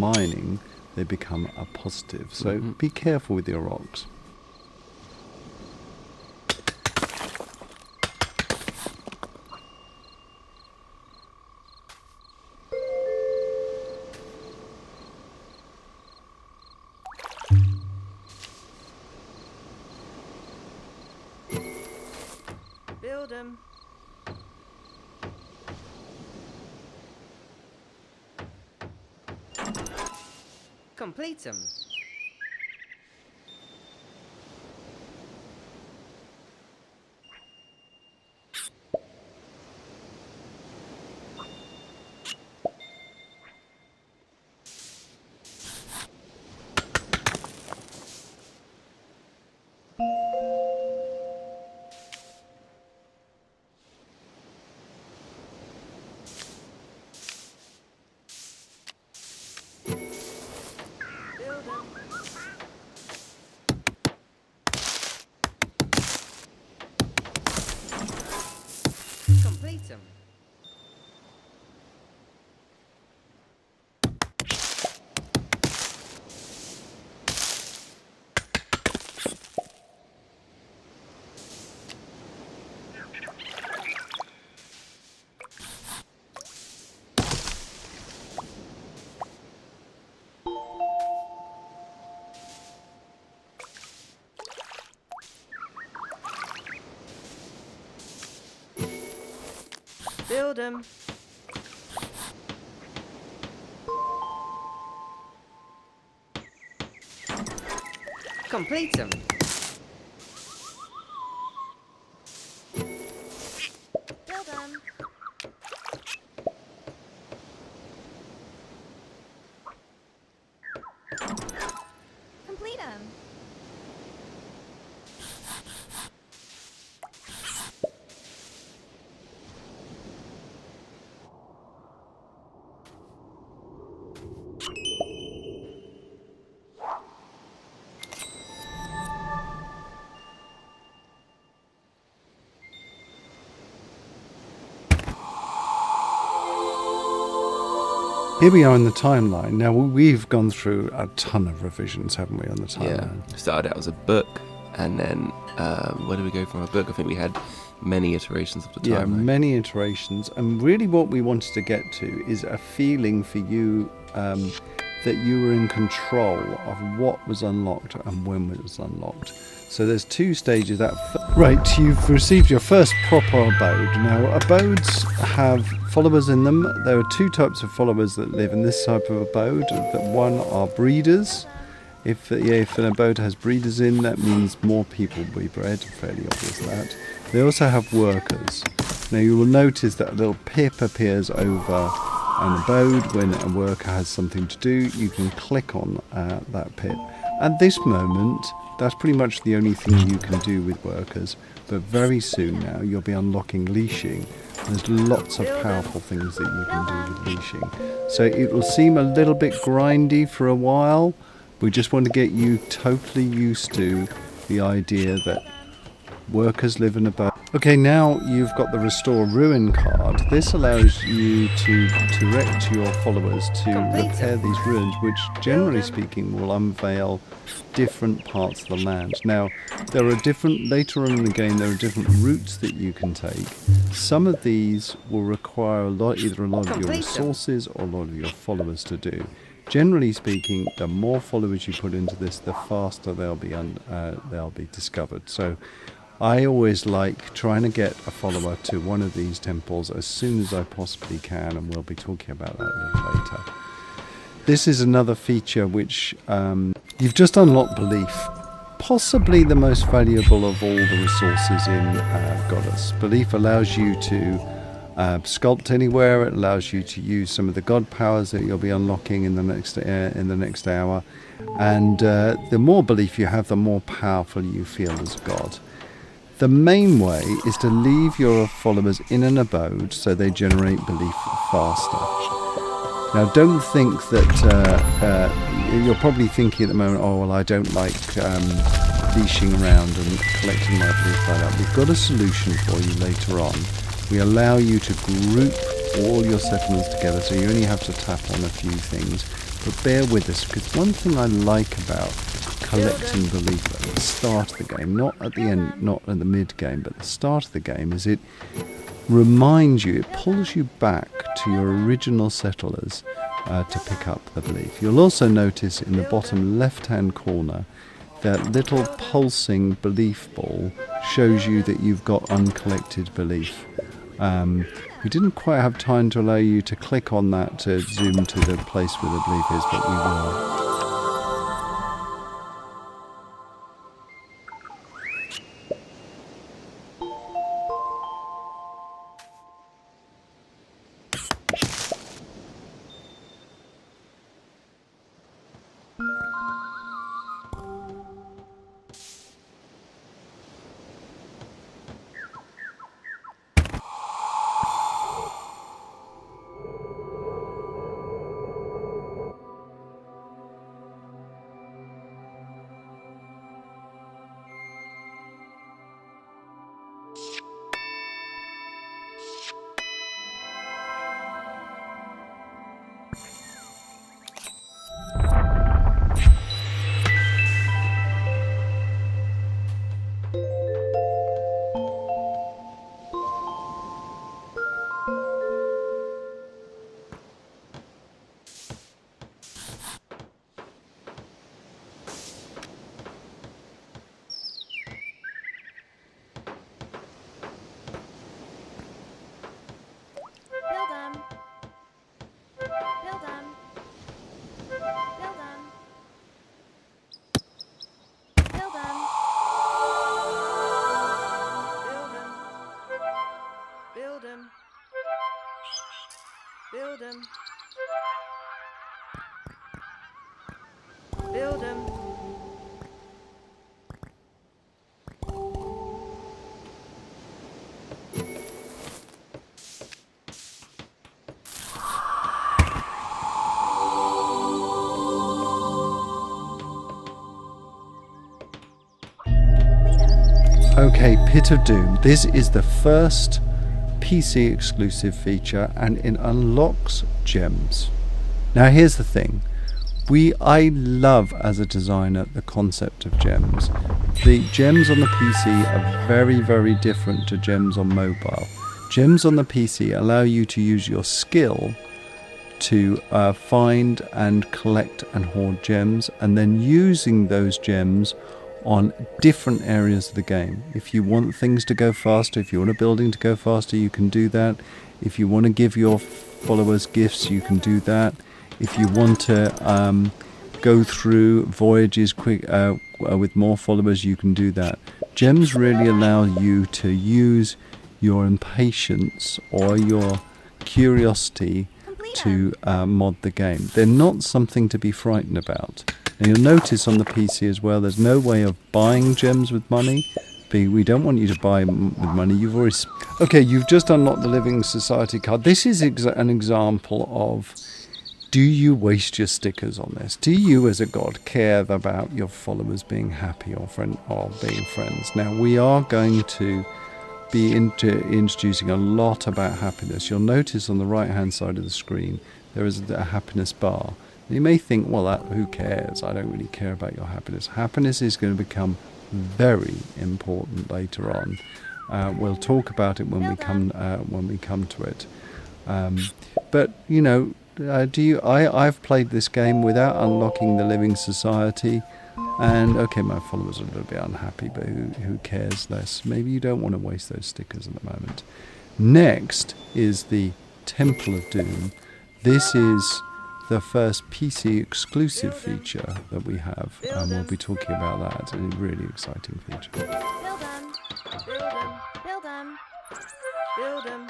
mining, they become a positive. So be careful with your rocks. Build 'em. Complete 'em. Build 'em. Complete 'em. Build 'em. Complete 'em. Build 'em. Complete 'em. Here we are in the timeline. Now, we've gone through a ton of revisions, haven't we, on the timeline? Yeah, started out as a book, and then where did we go from a book? I think we had many iterations of the timeline. Yeah, many iterations. And really what we wanted to get to is a feeling for you that you were in control of what was unlocked and when it was unlocked. So there's two stages. Right, you've received your first proper abode. Now, abodes have followers in them. There are two types of followers that live in this type of abode. One are breeders. If an abode has breeders in, that means more people will be bred. Fairly obvious that. They also have workers. Now, you will notice that a little pip appears over an abode when a worker has something to do. You can click on that pip. At this moment, that's pretty much the only thing you can do with workers, but very soon now you'll be unlocking leashing. There's lots of powerful things that you can do with leashing. So it will seem a little bit grindy for a while. We just want to get you totally used to the idea that workers live in a boat. Okay, now you've got the Restore Ruin card. This allows you to direct your followers to repair these ruins, which generally speaking will unveil different parts of the land. Now, there are later on in the game, there are different routes that you can take. Some of these will require either a lot of your resources or a lot of your followers to do. Generally speaking, the more followers you put into this, the faster they'll be discovered. So I always like trying to get a follower to one of these temples as soon as I possibly can, and we'll be talking about that a little later. This is another feature which you've just unlocked belief. Possibly the most valuable of all the resources in Godus. Belief allows you to sculpt anywhere. It allows you to use some of the god powers that you'll be unlocking in the next hour. And the more belief you have, the more powerful you feel as a god. The main way is to leave your followers in an abode so they generate belief faster. Now, don't think that you're probably thinking at the moment, oh, well, I don't like leashing around and collecting my belief like that. We've got a solution for you later on. We allow you to group all your settlements together, so you only have to tap on a few things. But bear with us, because one thing I like about collecting belief at the start of the game, not at the end, not at the mid game, but the start of the game, is it reminds you, it pulls you back to your original settlers to pick up the belief. You'll also notice in the bottom left-hand corner that little pulsing belief ball shows you that you've got uncollected belief. We didn't quite have time to allow you to click on that to zoom to the place where the belief is, but we will. Build 'em. Build 'em. Build 'em. Build 'em. Build 'em. Build 'em. Build 'em. Build 'em. Okay, Pit of Doom. This is the first PC exclusive feature and it unlocks gems. Now here's the thing. I love as a designer the concept of gems. The gems on the PC are very, very different to gems on mobile. Gems on the PC allow you to use your skill to find and collect and hoard gems, and then using those gems on different areas of the game. If you want things to go faster, if you want a building to go faster, you can do that. If you want to give your followers gifts, you can do that. If you want to go through voyages quick with more followers, you can do that. Gems really allow you to use your impatience or your curiosity to mod the game. They're not something to be frightened about. And you'll notice on the PC as well, there's no way of buying gems with money. We don't want you to buy with money. You've already... Okay, you've just unlocked the Living Society card. This is an example of, do you waste your stickers on this? Do you as a god care about your followers being happy or being friends? Now, we are going to be introducing a lot about happiness. You'll notice on the right hand side of the screen there is a happiness bar. You may think, well, who cares? I don't really care about your happiness. Happiness is going to become very important later on. We'll talk about it when we come to it. But you know, I've played this game without unlocking the Living Society, and okay, my followers are a little bit unhappy, but who cares less? Maybe you don't want to waste those stickers at the moment. Next is the Temple of Doom. This is the first PC exclusive feature that we have, and we'll be talking about that. It's a really exciting feature. Build 'em. Build 'em. Build 'em. Build 'em.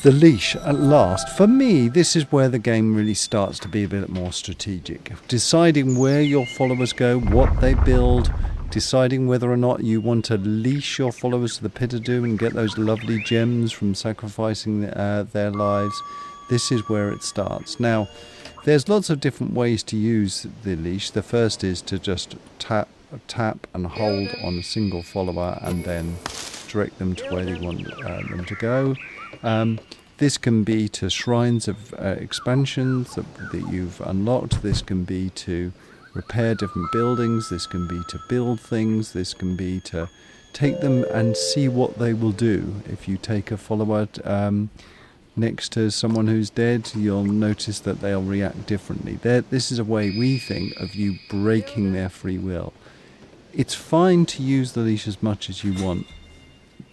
The leash, at last. For me, this is where the game really starts to be a bit more strategic. Deciding where your followers go, what they build, deciding whether or not you want to leash your followers to the pit of doom and get those lovely gems from sacrificing their lives. This is where it starts. Now, there's lots of different ways to use the leash. The first is to just tap and hold on a single follower and then direct them to where you want them to go. This can be to shrines of expansions that you've unlocked. This can be to repair different buildings. This can be to build things. This can be to take them and see what they will do. If you take a follower next to someone who's dead, you'll notice that they'll react differently. This is a way, we think, of you breaking their free will. It's fine to use the leash as much as you want.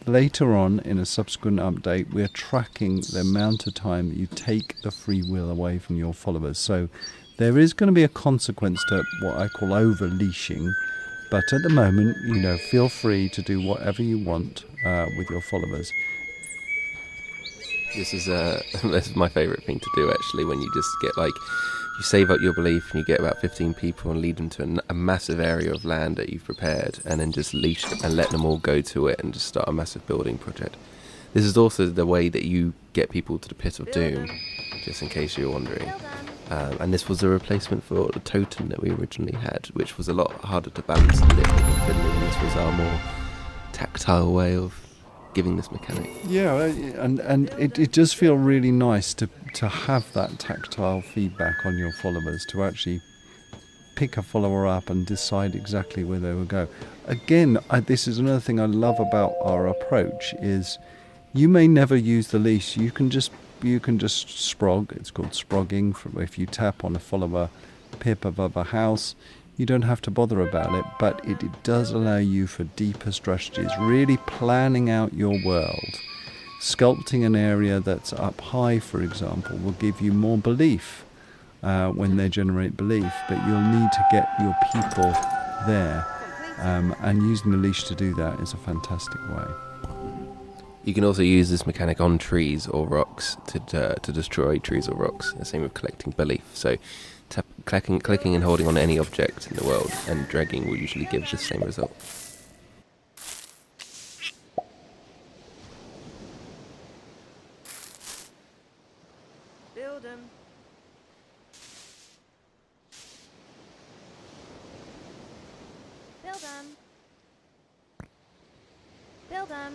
Later on, in a subsequent update, we're tracking the amount of time that you take the free will away from your followers. So there is going to be a consequence to what I call over-leashing. But at the moment, feel free to do whatever you want with your followers. This is my favourite thing to do, actually, when you just get you save up your belief and you get about 15 people and lead them to a massive area of land that you've prepared, and then just leash them and let them all go to it and just start a massive building project. This is also the way that you get people to the pit of doom, just in case you're wondering. And this was a replacement for the totem that we originally had, which was a lot harder to balance than lifting and fiddling. This was our more tactile way of giving this mechanic. Yeah, and it does feel really nice to have that tactile feedback on your followers, to actually pick a follower up and decide exactly where they will go. Again, this is another thing I love about our approach is you may never use the leash. You can just sprog. It's called sprogging. If you tap on a follower pip above a house, you don't have to bother about it, but it does allow you for deeper strategies, really planning out your world. Sculpting an area that's up high, for example, will give you more belief when they generate belief, but you'll need to get your people there, and using the leash to do that is a fantastic way. You can also use this mechanic on trees or rocks to destroy trees or rocks. The same with collecting belief. So clicking and holding on any object in the world and dragging will usually give the same result. Build 'em. Build 'em. Build 'em.